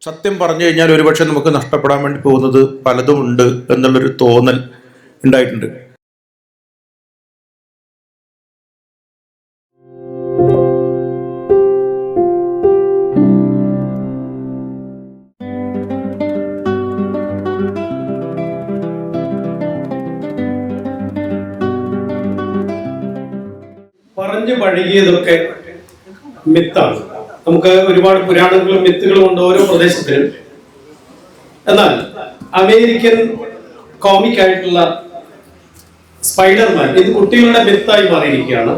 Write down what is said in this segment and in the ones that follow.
സത്യം പറഞ്ഞു കഴിഞ്ഞാൽ ഒരുപക്ഷെ നമുക്ക് നഷ്ടപ്പെടാൻ വേണ്ടി പോകുന്നത് പലതും ഉണ്ട് എന്നുള്ളൊരു തോന്നൽ ഉണ്ടായിട്ടുണ്ട്. പറഞ്ഞു പഴകിയതൊക്കെ മിത്താണ്. നമുക്ക് ഒരുപാട് പുരാണങ്ങളും മിത്തുകളും ഉണ്ട് ഓരോ പ്രദേശത്തിനും. എന്നാൽ അമേരിക്കൻ കോമിക് ആയിട്ടുള്ള സ്പൈഡർമാൻ ഇത് കുട്ടികളുടെ മിത്തായി മാറിയിരിക്കുകയാണ്.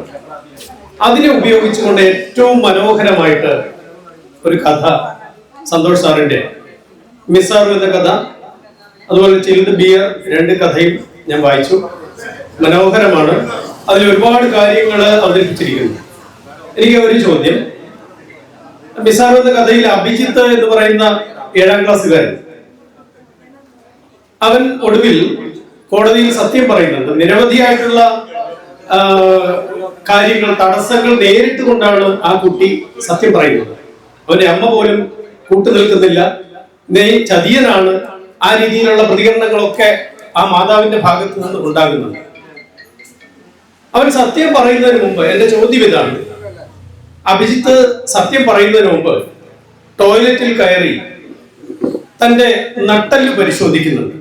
അതിനെ ഉപയോഗിച്ചുകൊണ്ട് ഏറ്റവും മനോഹരമായിട്ട് ഒരു കഥ സന്തോഷ് സാറിന്റെ മിസ്സാറു എന്ന കഥ, അതുപോലെ ചിൽഡ് ബിയർ, രണ്ട് കഥയും ഞാൻ വായിച്ചു. മനോഹരമാണ്. അതിൽ ഒരുപാട് കാര്യങ്ങൾ അവതരിപ്പിച്ചിരിക്കുന്നു. എനിക്ക് ഒരു ചോദ്യം, മിസ്സാറു എന്ന കഥയിൽ അഭിജിത്ത് എന്ന് പറയുന്ന 7ാം ക്ലാസ്സുകാരൻ, അവൻ ഒടുവിൽ കോടതിയിൽ സത്യം പറയുന്നുണ്ട്. നിരവധിയായിട്ടുള്ള കാര്യങ്ങൾ, തടസ്സങ്ങൾ നേരിട്ട് കൊണ്ടാണ് ആ കുട്ടി സത്യം പറയുന്നത്. അവന്റെ അമ്മ പോലും കൂട്ടുനിൽക്കുന്നില്ല, നീ ചതിയനാണ്, ആ രീതിയിലുള്ള പ്രതികരണങ്ങളൊക്കെ ആ മാതാവിന്റെ ഭാഗത്ത് നിന്ന് ഉണ്ടാകുന്നുണ്ട്. അവൻ സത്യം പറയുന്നതിന് മുമ്പ്, എന്റെ ചോദ്യം ഇതാണ്, അഭിജിത്ത് സത്യം പറയുന്നതിന് മുമ്പ് ടോയ്ലറ്റിൽ കയറി തന്റെ നട്ടെല്ല് പരിശോധിക്കുന്നുണ്ട്.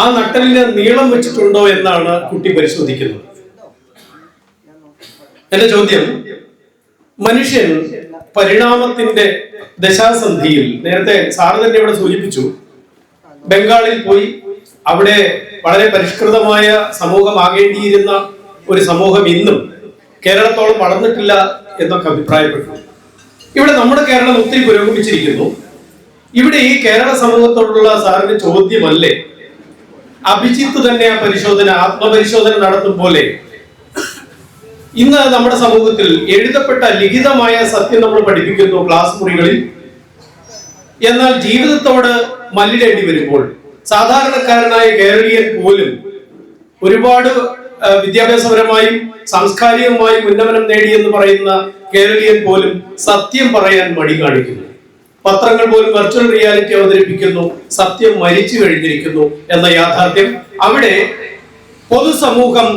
ആ നട്ടെല്ലിന് നീളം വെച്ചിട്ടുണ്ടോ എന്നാണ് കുട്ടി പരിശോധിക്കുന്നത്. എന്റെ ചോദ്യം, മനുഷ്യൻ പരിണാമത്തിന്റെ ദശാസന്ധിയിൽ, നേരത്തെ സാറ് തന്നെ ഇവിടെ സൂചിപ്പിച്ചു, ബംഗാളിൽ പോയി അവിടെ വളരെ പരിഷ്കൃതമായ സമൂഹമാകേണ്ടിയിരുന്ന ഒരു സമൂഹം ഇന്നും കേരളത്തോളം വളർന്നിട്ടില്ല എന്നൊക്കെ അഭിപ്രായപ്പെട്ടു. ഇവിടെ നമ്മുടെ കേരളം ഒത്തിരി പുരോഗമിച്ചിരിക്കുന്നു. ഇവിടെ ഈ കേരള സമൂഹത്തോടുള്ള സാറിന്റെ ചോദ്യമല്ലേ, അഭിജിത്ത് തന്നെ ആ പരിശോധന, ആത്മപരിശോധന നടത്തും പോലെ ഇന്ന് നമ്മുടെ സമൂഹത്തിൽ എഴുതപ്പെട്ട ലിഖിതമായ സത്യം നമ്മൾ പഠിപ്പിക്കുന്നു ക്ലാസ് മുറികളിൽ. എന്നാൽ ജീവിതത്തോട് മല്ലിടേണ്ടി വരുമ്പോൾ സാധാരണക്കാരനായ കേരളീയൻ പോലും ഒരുപാട് വിദ്യാഭ്യാസപരമായും സാംസ്കാരികമായും ഉന്നമനം നേടി എന്ന് പറയുന്ന കേരളീയൻ പോലും സത്യം പറയാൻ മടി കാണിക്കുന്നു. പത്രങ്ങൾ പോലും വെർച്വൽ റിയാലിറ്റി അവതരിപ്പിക്കുന്നു, സത്യം മരിച്ചു കഴിഞ്ഞിരിക്കുന്നു എന്ന യാഥാർത്ഥ്യം. അവിടെ പൊതുസമൂഹം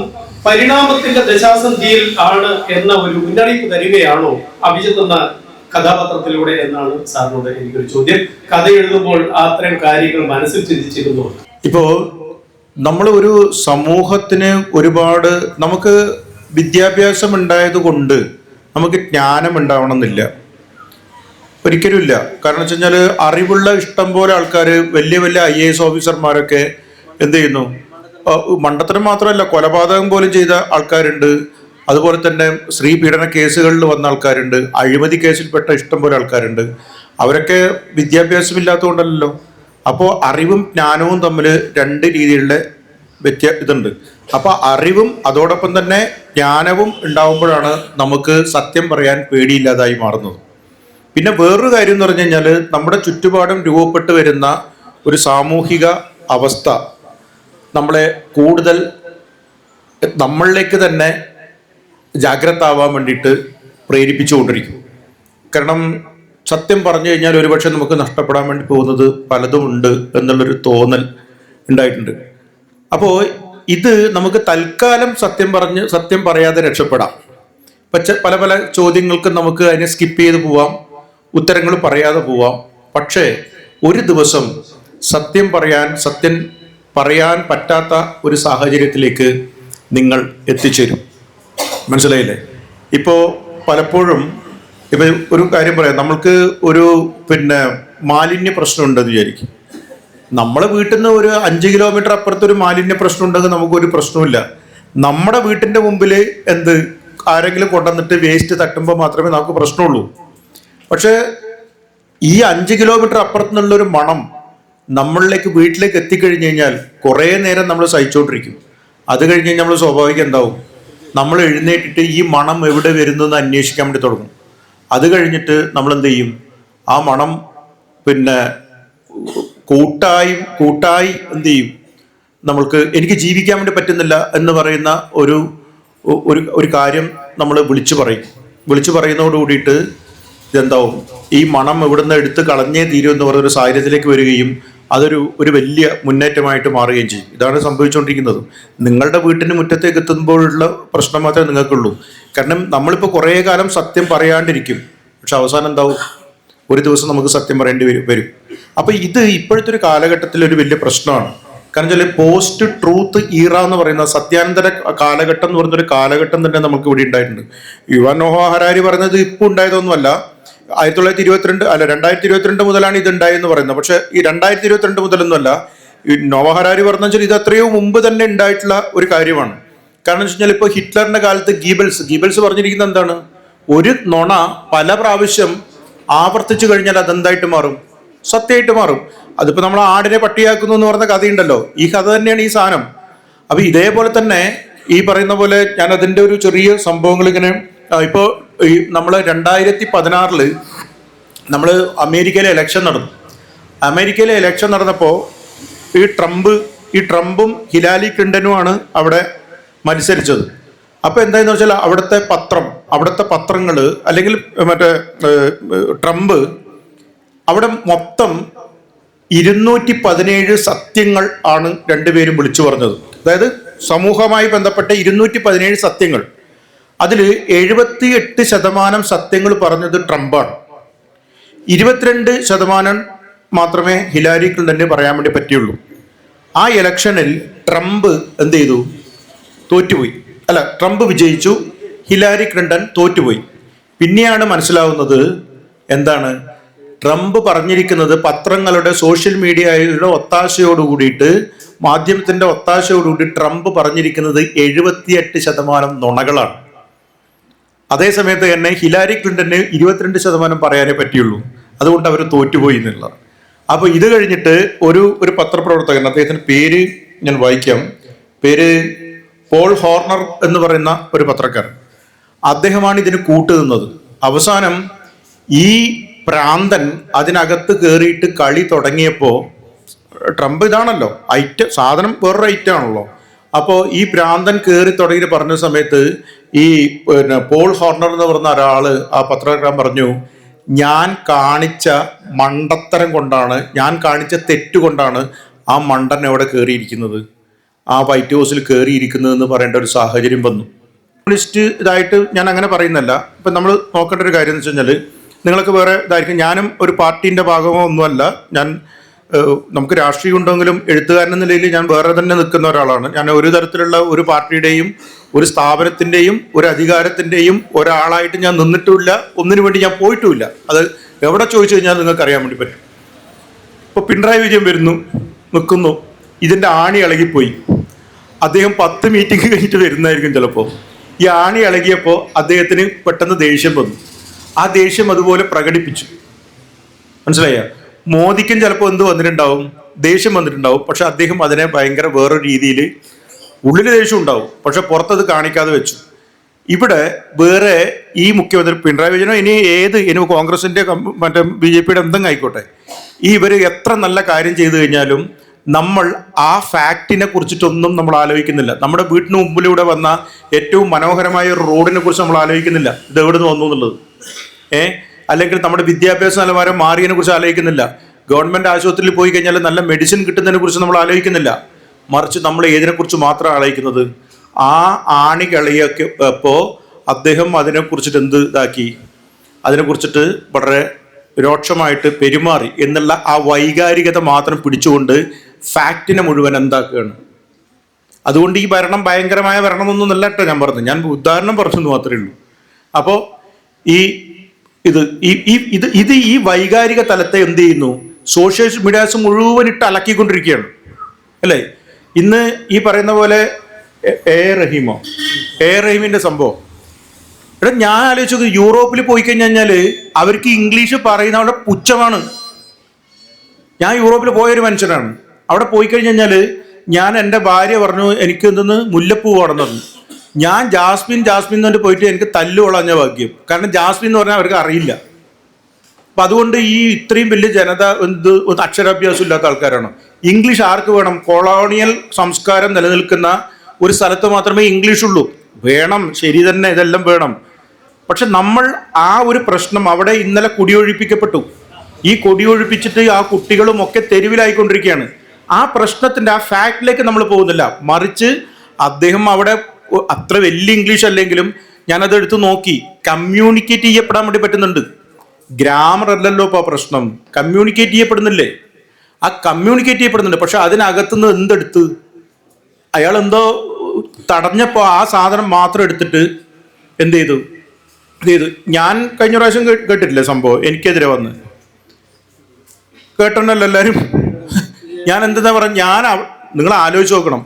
പരിണാമത്തിന്റെ ദശാസന്ധിയിൽ ആണ് എന്ന ഒരു മുന്നറിയിപ്പ് തരികയാണോ അഭിജിത്ത് എന്ന കഥാപാത്രത്തിലൂടെ എന്നാണ് സാറിനോട് എനിക്കൊരു ചോദ്യം. കഥ എഴുതുമ്പോൾ അത്തരം കാര്യങ്ങൾ മനസ്സിൽ ചിന്തിച്ചിരുന്നു. ഇപ്പോ നമ്മൾ ഒരു സമൂഹത്തിന് ഒരുപാട്, നമുക്ക് വിദ്യാഭ്യാസം ഉണ്ടായത് കൊണ്ട് നമുക്ക് ജ്ഞാനം ഉണ്ടാവണമെന്നില്ല, ഒരിക്കലുമില്ല. കാരണം വെച്ച് കഴിഞ്ഞാൽ അറിവുള്ള ഇഷ്ടം പോലെ ആൾക്കാർ, വലിയ വലിയ IAS ഓഫീസർമാരൊക്കെ എന്ത് ചെയ്യുന്നു, മണ്ടത്തരം മാത്രമല്ല കൊലപാതകം പോലും ചെയ്ത ആൾക്കാരുണ്ട്. അതുപോലെ തന്നെ സ്ത്രീ പീഡന കേസുകളിൽ വന്ന ആൾക്കാരുണ്ട്, അഴിമതി കേസിൽപ്പെട്ട ഇഷ്ടം പോലെ ആൾക്കാരുണ്ട്. അവരൊക്കെ വിദ്യാഭ്യാസമില്ലാത്തതുകൊണ്ടല്ലോ. അപ്പോൾ അറിവും ജ്ഞാനവും തമ്മിൽ രണ്ട് രീതിയിലുള്ള ഇതുണ്ട്. അപ്പോൾ അറിവും അതോടൊപ്പം തന്നെ ജ്ഞാനവും ഉണ്ടാവുമ്പോഴാണ് നമുക്ക് സത്യം പറയാൻ പേടിയില്ലാതായി മാറുന്നത്. പിന്നെ വേറൊരു കാര്യം എന്ന് പറഞ്ഞു കഴിഞ്ഞാൽ, നമ്മുടെ ചുറ്റുപാടും രൂപപ്പെട്ടു വരുന്ന ഒരു സാമൂഹിക അവസ്ഥ നമ്മളെ കൂടുതൽ നമ്മളിലേക്ക് തന്നെ ജാഗ്രത ആവാൻ വേണ്ടിയിട്ട് പ്രേരിപ്പിച്ചുകൊണ്ടിരിക്കും. കാരണം സത്യം പറഞ്ഞു കഴിഞ്ഞാൽ ഒരുപക്ഷെ നമുക്ക് നഷ്ടപ്പെടാൻ വേണ്ടി പോകുന്നത് പലതും ഉണ്ട് എന്നുള്ളൊരു തോന്നൽ ഉണ്ടായിട്ടുണ്ട്. അപ്പോൾ ഇത് നമുക്ക് തൽക്കാലം സത്യം പറയാതെ രക്ഷപ്പെടാം. പല പല ചോദ്യങ്ങൾക്ക് നമുക്ക് അതിനെ സ്കിപ്പ് ചെയ്ത് പോവാം, ഉത്തരങ്ങൾ പറയാതെ പോവാം. പക്ഷേ ഒരു ദിവസം സത്യം പറയാൻ പറ്റാത്ത ഒരു സാഹചര്യത്തിലേക്ക് നിങ്ങൾ എത്തിച്ചേരും. മനസ്സിലായില്ലേ? ഇപ്പോൾ പലപ്പോഴും ഒരു കാര്യം പറയാം, നമ്മൾക്ക് ഒരു മാലിന്യ പ്രശ്നം ഉണ്ടെന്ന് വിചാരിക്കും. നമ്മളെ വീട്ടിൽ നിന്ന് ഒരു 5 കിലോമീറ്റർ അപ്പുറത്തൊരു മാലിന്യ പ്രശ്നം ഉണ്ടെങ്കിൽ നമുക്കൊരു പ്രശ്നമില്ല. നമ്മുടെ വീട്ടിൻ്റെ മുമ്പിൽ ആരെങ്കിലും കൊണ്ടുവന്നിട്ട് വേസ്റ്റ് തട്ടുമ്പോൾ മാത്രമേ നമുക്ക് പ്രശ്നമുള്ളൂ. പക്ഷേ ഈ 5 കിലോമീറ്റർ അപ്പുറത്തു നിന്നുള്ളൊരു മണം നമ്മളിലേക്ക്, വീട്ടിലേക്ക് എത്തിക്കഴിഞ്ഞ് കഴിഞ്ഞാൽ കുറേ നേരം നമ്മൾ സഹിച്ചുകൊണ്ടിരിക്കും. അത് കഴിഞ്ഞ് കഴിഞ്ഞാൽ നമ്മൾ സ്വാഭാവികം എന്താവും, നമ്മൾ എഴുന്നേറ്റിട്ട് ഈ മണം എവിടെ വരുന്നു എന്ന് അന്വേഷിക്കാൻ വേണ്ടി തുടങ്ങും. അത് കഴിഞ്ഞിട്ട് നമ്മൾ എന്ത് ചെയ്യും, ആ മണം കൂട്ടായി എന്ത് ചെയ്യും, നമ്മൾക്ക് എനിക്ക് ജീവിക്കാൻ വേണ്ടി പറ്റുന്നില്ല എന്ന് പറയുന്ന ഒരു കാര്യം നമ്മൾ വിളിച്ചു പറയുന്നതോട് കൂടിയിട്ട് ഇതെന്താവും, ഈ മണം ഇവിടുന്ന് എടുത്ത് കളഞ്ഞേ തീരൂ എന്ന് പറഞ്ഞൊരു സാഹചര്യത്തിലേക്ക് വരികയും ഒരു വലിയ മുന്നേറ്റമായിട്ട് മാറുകയും ചെയ്യും. ഇതാണ് സംഭവിച്ചുകൊണ്ടിരിക്കുന്നത്. നിങ്ങളുടെ വീട്ടിന് മുറ്റത്തേക്ക് എത്തുമ്പോഴുള്ള പ്രശ്നം മാത്രമേ നിങ്ങൾക്കുള്ളൂ. കാരണം നമ്മളിപ്പോൾ കുറേ കാലം സത്യം പറയാണ്ടിരിക്കും, പക്ഷെ അവസാനം എന്താവും, ഒരു ദിവസം നമുക്ക് സത്യം പറയേണ്ടി വരും. അപ്പോൾ ഇത് ഇപ്പോഴത്തെ ഒരു കാലഘട്ടത്തിൽ ഒരു വലിയ പ്രശ്നമാണ്. കാരണം വെച്ചാൽ പോസ്റ്റ് ട്രൂത്ത് ഈറ എന്ന് പറയുന്ന സത്യാനന്തര കാലഘട്ടം എന്ന് പറയുന്നൊരു കാലഘട്ടം തന്നെ നമുക്ക് ഇവിടെ ഉണ്ടായിട്ടുണ്ട്. യുവാൻ നോഹ ഹരാരി പറഞ്ഞത് ഇപ്പോൾ ഉണ്ടായതൊന്നുമല്ല, 2022 മുതലാണ് ഇത് ഉണ്ടായെന്ന് പറയുന്നത്. പക്ഷെ ഈ 2022 മുതലൊന്നുമല്ല, ഈ നോവ ഹരാരി പറഞ്ഞ വെച്ചാൽ ഇത് എത്രയോ മുമ്പ് തന്നെ ഉണ്ടായിട്ടുള്ള ഒരു കാര്യമാണ്. കാരണം വെച്ച് കഴിഞ്ഞാൽ ഇപ്പോൾ ഹിറ്റ്ലറിന്റെ കാലത്ത് ഗീബൽസ് പറഞ്ഞിരിക്കുന്നത് എന്താണ്, ഒരു നുണ പല പ്രാവശ്യം ആവർത്തിച്ചു കഴിഞ്ഞാൽ അതെന്തായിട്ട് മാറും, സത്യമായിട്ട് മാറും. അതിപ്പോ നമ്മൾ ആടിനെ പട്ടിയാക്കുന്നു എന്ന് പറഞ്ഞ കഥയുണ്ടല്ലോ, ഈ കഥ തന്നെയാണ് ഈ സാധനം. അപ്പൊ ഇതേപോലെ തന്നെ ഈ പറയുന്ന പോലെ ഞാൻ അതിന്റെ ഒരു ചെറിയ സംഭവങ്ങൾ ഇങ്ങനെ ഇപ്പോൾ ഈ നമ്മൾ 2016 നമ്മൾ അമേരിക്കയിലെ ഇലക്ഷൻ നടന്നു. അമേരിക്കയിലെ ഇലക്ഷൻ നടന്നപ്പോൾ ഈ ട്രംപും ഹിലാരി ക്ലിന്റനുമാണ് അവിടെ മത്സരിച്ചത്. അപ്പോൾ എന്തായെന്ന് വെച്ചാൽ അവിടുത്തെ പത്രങ്ങൾ അല്ലെങ്കിൽ മറ്റേ ട്രംപ് അവിടെ മൊത്തം 217 സത്യങ്ങൾ ആണ് രണ്ടുപേരും വിളിച്ചു പറഞ്ഞത്. അതായത് സമൂഹവുമായി ബന്ധപ്പെട്ട 217 സത്യങ്ങൾ. അതിൽ 78% സത്യങ്ങൾ പറഞ്ഞത് ട്രംപാണ്. 22% മാത്രമേ ഹിലാരി ക്ലിന്റന് പറയാൻ വേണ്ടി പറ്റിയുള്ളൂ. ആ ഇലക്ഷനിൽ ട്രംപ് എന്ത് ചെയ്തു, തോറ്റുപോയി. ട്രംപ് വിജയിച്ചു, ഹിലാരി ക്ലിന്റൺ തോറ്റുപോയി. പിന്നെയാണ് മനസ്സിലാവുന്നത് എന്താണ്, ട്രംപ് പറഞ്ഞിരിക്കുന്നത് പത്രങ്ങളുടെ സോഷ്യൽ മീഡിയയുടെ ഒത്താശയോടുകൂടിയിട്ട്, മാധ്യമത്തിന്റെ ഒത്താശയോടുകൂടി ട്രംപ് പറഞ്ഞിരിക്കുന്നത് 78% നുണകളാണ്. അതേസമയത്ത് തന്നെ ഹിലാരി ക്ലിന്റന് 22% പറയാനേ പറ്റിയുള്ളൂ. അതുകൊണ്ട് അവർ തോറ്റുപോയി എന്നുള്ളത്. അപ്പൊ ഇത് കഴിഞ്ഞിട്ട് ഒരു പത്രപ്രവർത്തകൻ, അദ്ദേഹത്തിന്റെ പേര് ഞാൻ വായിക്കാം, പേര് പോൾ ഹോർണർ എന്ന് പറയുന്ന ഒരു പത്രക്കാരൻ, അദ്ദേഹമാണ് ഇതിന് കൂട്ടുനിന്നത്. അവസാനം ഈ പ്രാന്തൻ അതിനകത്ത് കയറിയിട്ട് കളി തുടങ്ങിയപ്പോൾ, ട്രംപ് ഇതാണല്ലോ സാധനം, വേറൊരു ഐറ്റമാണല്ലോ. അപ്പോൾ ഈ പ്രാന്തൻ കയറി തുടങ്ങി പറഞ്ഞ സമയത്ത് ഈ പോൾ ഹോർണർ എന്ന് പറഞ്ഞ ഒരാള്, ആ പത്രക്കാരൻ പറഞ്ഞു, ഞാൻ കാണിച്ച മണ്ടത്തരം കൊണ്ടാണ്, ഞാൻ കാണിച്ച തെറ്റുകൊണ്ടാണ് ആ മണ്ടൻ എവിടെ കയറിയിരിക്കുന്നത്, ആ വൈറ്റ് ഹൗസിൽ കയറിയിരിക്കുന്നതെന്ന് പറയേണ്ട ഒരു സാഹചര്യം വന്നു. കമ്മ്യൂണിസ്റ്റ് ഇതായിട്ട് ഞാൻ അങ്ങനെ പറയുന്നല്ല. ഇപ്പം നമ്മൾ നോക്കേണ്ട ഒരു കാര്യം എന്ന് വെച്ച് കഴിഞ്ഞാൽ, നിങ്ങളൊക്കെ വേറെ ഇതായിരിക്കും, ഞാനും ഒരു പാർട്ടീൻ്റെ ഭാഗമോ ഒന്നുമല്ല. നമുക്ക് രാഷ്ട്രീയം ഉണ്ടെങ്കിലും എഴുത്തുകാരൻ എന്ന നിലയിൽ ഞാൻ വേറെ തന്നെ നിൽക്കുന്ന ഒരാളാണ്. ഞാൻ ഒരു തരത്തിലുള്ള ഒരു പാർട്ടിയുടെയും ഒരു സ്ഥാപനത്തിൻ്റെയും ഒരു അധികാരത്തിൻ്റെയും ഒരാളായിട്ട് ഞാൻ നിന്നിട്ടുമില്ല, ഒന്നിനു വേണ്ടി ഞാൻ പോയിട്ടുമില്ല. അത് എവിടെ ചോദിച്ചു കഴിഞ്ഞാൽ നിങ്ങൾക്ക് അറിയാൻ വേണ്ടി പറ്റും. ഇപ്പോൾ പിണറായി വിജയൻ നിൽക്കുന്നു, ഇതിൻ്റെ ആണി ഇളകിപ്പോയി. അദ്ദേഹം 10 മീറ്റിംഗ് കഴിഞ്ഞിട്ട് വരുന്നതായിരിക്കും ചിലപ്പോൾ. ഈ ആണി ഇളകിയപ്പോൾ അദ്ദേഹത്തിന് പെട്ടെന്ന് ദേഷ്യം വന്നു. ആ ദേഷ്യം അതുപോലെ പ്രകടിപ്പിച്ചു. മനസ്സിലായ? മോദിക്കും ചിലപ്പോൾ എന്ത് വന്നിട്ടുണ്ടാവും, ദേഷ്യം വന്നിട്ടുണ്ടാവും. പക്ഷെ അദ്ദേഹം അതിനെ ഭയങ്കര വേറൊരു രീതിയിൽ, ഉള്ളിൽ ദേഷ്യം ഉണ്ടാവും, പക്ഷെ പുറത്തത് കാണിക്കാതെ വെച്ചു. ഇവിടെ വേറെ ഈ മുഖ്യമന്ത്രി പിണറായി വിജയനോ ഇനി കോൺഗ്രസിന്റെ മറ്റേ BJPയുടെ എന്തെങ്കിലും ആയിക്കോട്ടെ, ഇവർ എത്ര നല്ല കാര്യം ചെയ്തു കഴിഞ്ഞാലും നമ്മൾ ആ ഫാക്റ്റിനെ കുറിച്ചിട്ടൊന്നും നമ്മൾ ആലോചിക്കുന്നില്ല. നമ്മുടെ വീട്ടിന് മുമ്പിലൂടെ വന്ന ഏറ്റവും മനോഹരമായ ഒരു റോഡിനെ കുറിച്ച് നമ്മൾ ആലോചിക്കുന്നില്ല, ഇത് എവിടെ നിന്ന് വന്നു എന്നുള്ളത്. അല്ലെങ്കിൽ നമ്മുടെ വിദ്യാഭ്യാസ നിലവാരം മാറിയതിനെ കുറിച്ച് ആലോചിക്കുന്നില്ല. ഗവൺമെന്റ് ആശുപത്രിയിൽ പോയി കഴിഞ്ഞാൽ നല്ല മെഡിസിൻ കിട്ടുന്നതിനെ കുറിച്ച് നമ്മൾ ആലോചിക്കുന്നില്ല. മറിച്ച് നമ്മൾ ഏതിനെക്കുറിച്ച് മാത്രം ആലോചിക്കുന്നത്, ആ ആണി കളിയൊക്കെ ഇപ്പോൾ അദ്ദേഹം അതിനെക്കുറിച്ചിട്ട് എന്ത് ഇതാക്കി, അതിനെക്കുറിച്ചിട്ട് വളരെ രോക്ഷമായിട്ട് പെരുമാറി എന്നുള്ള ആ വൈകാരികത മാത്രം പിടിച്ചുകൊണ്ട് ഫാക്റ്റിനെ മുഴുവൻ എന്താക്കുകയാണ്. അതുകൊണ്ട് ഈ ഭരണം ഭയങ്കരമായ ഭരണമൊന്നും അല്ല കേട്ടോ ഞാൻ പറഞ്ഞു, ഞാൻ ഉദാഹരണം പറഞ്ഞെന്ന് മാത്രമേ ഉള്ളൂ. അപ്പോൾ ഈ വൈകാരിക തലത്തെ എന്ത് ചെയ്യുന്നു, സോഷ്യൽ മീഡിയാസ് മുഴുവൻ ഇട്ട് അലക്കിക്കൊണ്ടിരിക്കുകയാണ് അല്ലേ. ഇന്ന് ഈ പറയുന്ന പോലെ എ റഹീമിന്റെ സംഭവം, ഞാൻ ആലോചിച്ചത്, യൂറോപ്പിൽ പോയി കഴിഞ്ഞാൽ അവർക്ക് ഇംഗ്ലീഷ് പറയുന്ന അവിടെ പുച്ഛമാണ്. ഞാൻ യൂറോപ്പിൽ പോയൊരു മനുഷ്യനാണ്. അവിടെ പോയി കഴിഞ്ഞാൽ ഞാൻ എൻ്റെ ഭാര്യ പറഞ്ഞു എനിക്ക് എന്തെന്ന് മുല്ലപ്പൂ വേണമെന്ന്. ഞാൻ ജാസ്മിൻ എന്നിട്ട് പോയിട്ട് എനിക്ക് തല്ലുകൊള്ളാഞ്ഞ ഭാഗ്യം. കാരണം ജാസ്മിൻ എന്ന് പറഞ്ഞാൽ അവർക്ക് അറിയില്ല. അപ്പം അതുകൊണ്ട് ഈ ഇത്രയും വലിയ ജനത അക്ഷരാഭ്യാസം ഇല്ലാത്ത ആൾക്കാരാണ്. ഇംഗ്ലീഷ് ആർക്ക് വേണം? കൊളോണിയൽ സംസ്കാരം നിലനിൽക്കുന്ന ഒരു സ്ഥലത്ത് മാത്രമേ ഇംഗ്ലീഷ് ഉള്ളൂ. വേണം, ശരി തന്നെ, ഇതെല്ലാം വേണം. പക്ഷെ നമ്മൾ ആ ഒരു പ്രശ്നം അവിടെ ഇന്നലെ കുടിയൊഴിപ്പിക്കപ്പെട്ടു. ഈ കൊടിയൊഴിപ്പിച്ചിട്ട് ആ കുട്ടികളും ഒക്കെ തെരുവിലായിക്കൊണ്ടിരിക്കുകയാണ്. ആ പ്രശ്നത്തിന്റെ ആ ഫാക്ടിലേക്ക് നമ്മൾ പോകുന്നില്ല. മറിച്ച് അദ്ദേഹം അവിടെ അത്ര വലിയ ഇംഗ്ലീഷ് അല്ലെങ്കിലും ഞാനത് എടുത്ത് നോക്കി, കമ്മ്യൂണിക്കേറ്റ് ചെയ്യപ്പെടാൻ വേണ്ടി പറ്റുന്നുണ്ട്. ഗ്രാമർ അല്ലല്ലോ ഇപ്പോൾ പ്രശ്നം, കമ്മ്യൂണിക്കേറ്റ് ചെയ്യപ്പെടുന്നില്ലേ? ആ കമ്മ്യൂണിക്കേറ്റ് ചെയ്യപ്പെടുന്നുണ്ട്. പക്ഷെ അതിനകത്തുനിന്ന് എന്തെടുത്ത് അയാൾ എന്തോ തടഞ്ഞപ്പോൾ ആ സാധനം മാത്രം എടുത്തിട്ട് എന്ത് ചെയ്തു. ഞാൻ കഴിഞ്ഞ പ്രാവശ്യം കേട്ടിട്ടില്ലേ സംഭവം, എനിക്കെതിരെ വന്ന് കേട്ടോണ്ടല്ലോ എല്ലാവരും. ഞാൻ എന്താ പറയുക, നിങ്ങൾ ആലോചിച്ച് നോക്കണം.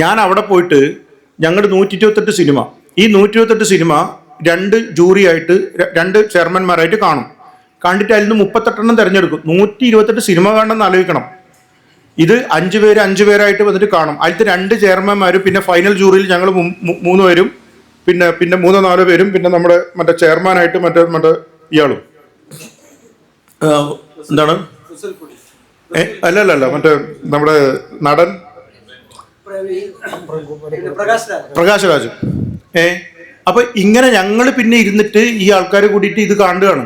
ഞാൻ അവിടെ പോയിട്ട് ഞങ്ങൾ 128 സിനിമ, ഈ 128 സിനിമ 2 ജൂറിയായിട്ട് 2 ചെയർമാൻമാരായിട്ട് കാണും. കണ്ടിട്ട് അതിൽ നിന്ന് 38 തിരഞ്ഞെടുക്കും. 128 സിനിമ കാണണമെന്ന് ആലോചിക്കണം. ഇത് 5 പേരായിട്ട് വന്നിട്ട് കാണും. അതിലത്തെ 2 ചെയർമാൻമാരും പിന്നെ ഫൈനൽ ജൂറിയിൽ ഞങ്ങൾ 3 പേരും പിന്നെ 3-4 പേരും പിന്നെ നമ്മുടെ മറ്റേ ചെയർമാനായിട്ട് മറ്റേ ഇയാളും എന്താണ് അല്ല മറ്റേ നമ്മുടെ നടൻ പ്രകാശ് രാജ്. അപ്പൊ ഇങ്ങനെ ഞങ്ങൾ പിന്നെ ഇരുന്നിട്ട് ഈ ആൾക്കാരെ കൂടിയിട്ട് ഇത് കാണുകയാണ്.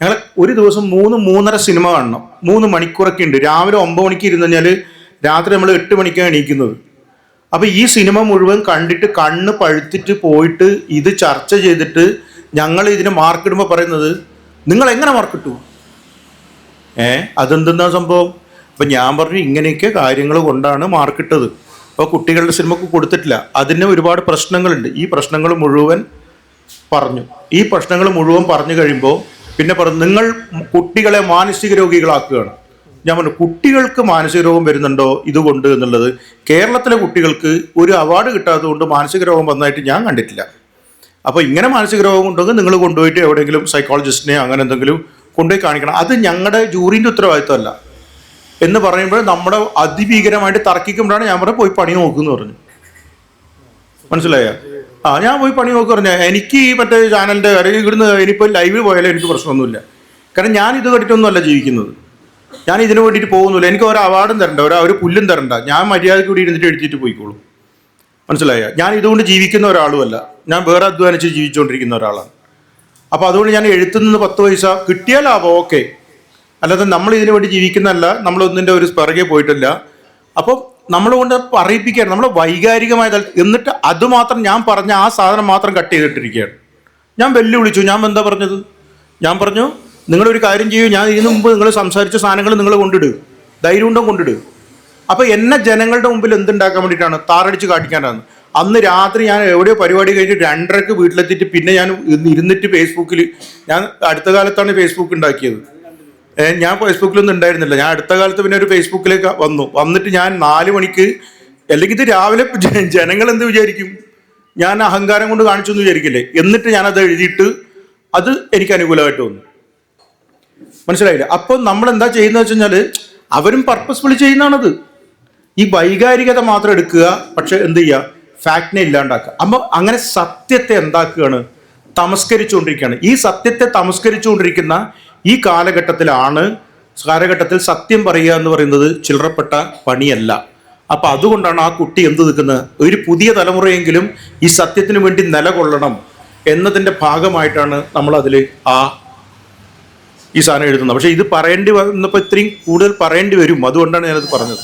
ഞങ്ങൾ ഒരു ദിവസം 3-3.5 സിനിമ കാണണം. 3 മണിക്കൂറൊക്കെ ഉണ്ട്. രാവിലെ 9 മണിക്ക് ഇരുന്ന് കഴിഞ്ഞാൽ രാത്രി നമ്മൾ 8 മണിക്കാണ് എണീക്കുന്നത്. അപ്പൊ ഈ സിനിമ മുഴുവൻ കണ്ടിട്ട് കണ്ണ് പഴുത്തിട്ട് പോയിട്ട് ഇത് ചർച്ച ചെയ്തിട്ട് ഞങ്ങൾ ഇതിന് മാർക്കിടുമ്പോൾ പറയുന്നത് നിങ്ങൾ എങ്ങനെ മാർക്കിട്ടു? അതെന്തെന്നാ സംഭവം? അപ്പൊ ഞാൻ പറഞ്ഞു ഇങ്ങനെയൊക്കെ കാര്യങ്ങൾ കൊണ്ടാണ് മാർക്കിട്ടത്. അപ്പോൾ കുട്ടികളുടെ സിനിമക്ക് കൊടുത്തിട്ടില്ല. അതിന് ഒരുപാട് പ്രശ്നങ്ങളുണ്ട്. ഈ പ്രശ്നങ്ങൾ മുഴുവൻ പറഞ്ഞു കഴിയുമ്പോൾ പിന്നെ പറഞ്ഞു നിങ്ങൾ കുട്ടികളെ മാനസിക രോഗികളാക്കുകയാണ്. ഞാൻ പറഞ്ഞു കുട്ടികൾക്ക് മാനസിക രോഗം വരുന്നുണ്ടോ ഇതുകൊണ്ട് എന്നുള്ളത്? കേരളത്തിലെ കുട്ടികൾക്ക് ഒരു അവാർഡ് കിട്ടാത്തത് കൊണ്ട് മാനസിക രോഗം വന്നതായിട്ട് ഞാൻ കണ്ടിട്ടില്ല. അപ്പോൾ ഇങ്ങനെ മാനസിക രോഗം ഉണ്ടെങ്കിൽ നിങ്ങൾ കൊണ്ടുപോയിട്ട് എവിടെയെങ്കിലും സൈക്കോളജിസ്റ്റിനെ അങ്ങനെ എന്തെങ്കിലും കൊണ്ടുപോയി കാണിക്കണം. അത് ഞങ്ങളുടെ ജൂറിൻ്റെ ഉത്തരവാദിത്തമല്ല എന്ന് പറയുമ്പോൾ നമ്മുടെ അതിഭീകരമായിട്ട് തർക്കിക്കുമ്പോഴാണ് ഞാൻ പോയി പണി നോക്കുമെന്ന് പറഞ്ഞു. മനസ്സിലായോ? ഞാൻ പോയി പണി നോക്കി പറഞ്ഞാൽ എനിക്ക് ഈ മറ്റേ ചാനലിൻ്റെ കാര്യം ഇവിടുന്ന് ഇനിയിപ്പോൾ ലൈവിൽ പോയാലും എനിക്ക് പ്രശ്നമൊന്നുമില്ല. കാരണം ഞാൻ ഇത് കണ്ടിട്ടൊന്നുമല്ല ജീവിക്കുന്നത്. ഞാൻ ഇതിനു വേണ്ടിയിട്ട് പോകുന്നില്ല. എനിക്ക് ഒരു അവാർഡും തരണ്ട, ഒരു പുല്ലും തരണ്ട. ഞാൻ മര്യാദയ്ക്ക് കൂടി ഇരുന്നിട്ട് എഴുതിയിട്ട് പോയിക്കോളും. മനസ്സിലായോ? ഞാൻ ഇതുകൊണ്ട് ജീവിക്കുന്ന ഒരാളുമല്ല. ഞാൻ വേറെ അധ്വാനിച്ച് ജീവിച്ചുകൊണ്ടിരിക്കുന്ന ഒരാളാണ്. അപ്പോൾ അതുകൊണ്ട് ഞാൻ എഴുത്തുനിന്ന് 10 പൈസ കിട്ടിയാൽ ലാഭം, ഓക്കെ. അല്ലാതെ നമ്മൾ ഇതിനു വേണ്ടി ജീവിക്കുന്നതല്ല, നമ്മളൊന്നിൻ്റെ ഒരു പിറകെ പോയിട്ടില്ല. അപ്പോൾ നമ്മൾ കൊണ്ട് പറയിപ്പിക്കുകയാണ്, നമ്മൾ വൈകാരികമായ എന്നിട്ട് അതുമാത്രം ഞാൻ പറഞ്ഞ ആ സാധനം മാത്രം കട്ട് ചെയ്തിട്ടിരിക്കുകയാണ്. ഞാൻ വെല്ലുവിളിച്ചു. ഞാൻ എന്താ പറഞ്ഞത്? ഞാൻ പറഞ്ഞു നിങ്ങളൊരു കാര്യം ചെയ്യൂ, ഞാൻ ഇതിനു മുമ്പ് നിങ്ങൾ സംസാരിച്ച സാധനങ്ങൾ നിങ്ങൾ കൊണ്ടിടുക, ധൈര്യം ഉണ്ടോ കൊണ്ടിടുക. അപ്പോൾ എന്നെ ജനങ്ങളുടെ മുമ്പിൽ എന്തുണ്ടാക്കാൻ വേണ്ടിയിട്ടാണ്? താറടിച്ച് കാട്ടിക്കാനാണ്. അന്ന് രാത്രി ഞാൻ എവിടെയോ പരിപാടി കഴിഞ്ഞിട്ട് 2:30 വീട്ടിലെത്തിയിട്ട് പിന്നെ ഞാൻ ഇരുന്നിട്ട് ഫേസ്ബുക്കിൽ, ഞാൻ അടുത്ത കാലത്താണ് ഫേസ്ബുക്ക് ഉണ്ടാക്കിയത്. ഞാൻ ഫേസ്ബുക്കിലൊന്നും ഉണ്ടായിരുന്നില്ല. ഞാൻ അടുത്ത കാലത്ത് പിന്നെ ഒരു ഫേസ്ബുക്കിലേക്ക് വന്നിട്ട് ഞാൻ 4 മണിക്ക്, അല്ലെങ്കിൽ ഇത് രാവിലെ ജനങ്ങൾ എന്ത് വിചാരിക്കും? ഞാൻ അഹങ്കാരം കൊണ്ട് കാണിച്ചു എന്ന് വിചാരിക്കില്ലേ? എന്നിട്ട് ഞാനത് എഴുതിയിട്ട് അത് എനിക്ക് അനുകൂലമായിട്ട് വന്നു. മനസ്സിലായില്ല? അപ്പോൾ നമ്മൾ എന്താ ചെയ്യുന്നത് വെച്ച് കഴിഞ്ഞാൽ അവരും പർപ്പസ്ഫുള്ളി ചെയ്യുന്നതാണത്. ഈ വൈകാരികത മാത്രം എടുക്കുക, പക്ഷെ എന്ത് ചെയ്യുക? ഫാക്റ്റിനെ ഇല്ലാണ്ടാക്കുക. അപ്പോൾ അങ്ങനെ സത്യത്തെ എന്താക്കുകയാണ്? തമസ്കരിച്ചുകൊണ്ടിരിക്കുകയാണ്. ഈ സത്യത്തെ തമസ്കരിച്ചുകൊണ്ടിരിക്കുന്ന ഈ കാലഘട്ടത്തിൽ സത്യം പറയുക എന്ന് പറയുന്നത് ചില്ലറപ്പെട്ട പണിയല്ല. അപ്പം അതുകൊണ്ടാണ് ആ കുട്ടി എന്ത് നിൽക്കുന്നത്? ഒരു പുതിയ തലമുറയെങ്കിലും ഈ സത്യത്തിന് വേണ്ടി നിലകൊള്ളണം എന്നതിൻ്റെ ഭാഗമായിട്ടാണ് നമ്മളതിൽ ഈ സാധനം എഴുതുന്നത്. പക്ഷേ ഇത് പറയേണ്ടി വന്നപ്പോൾ ഇത്രയും കൂടുതൽ പറയേണ്ടി വരും. അതുകൊണ്ടാണ് ഞാനത് പറഞ്ഞത്.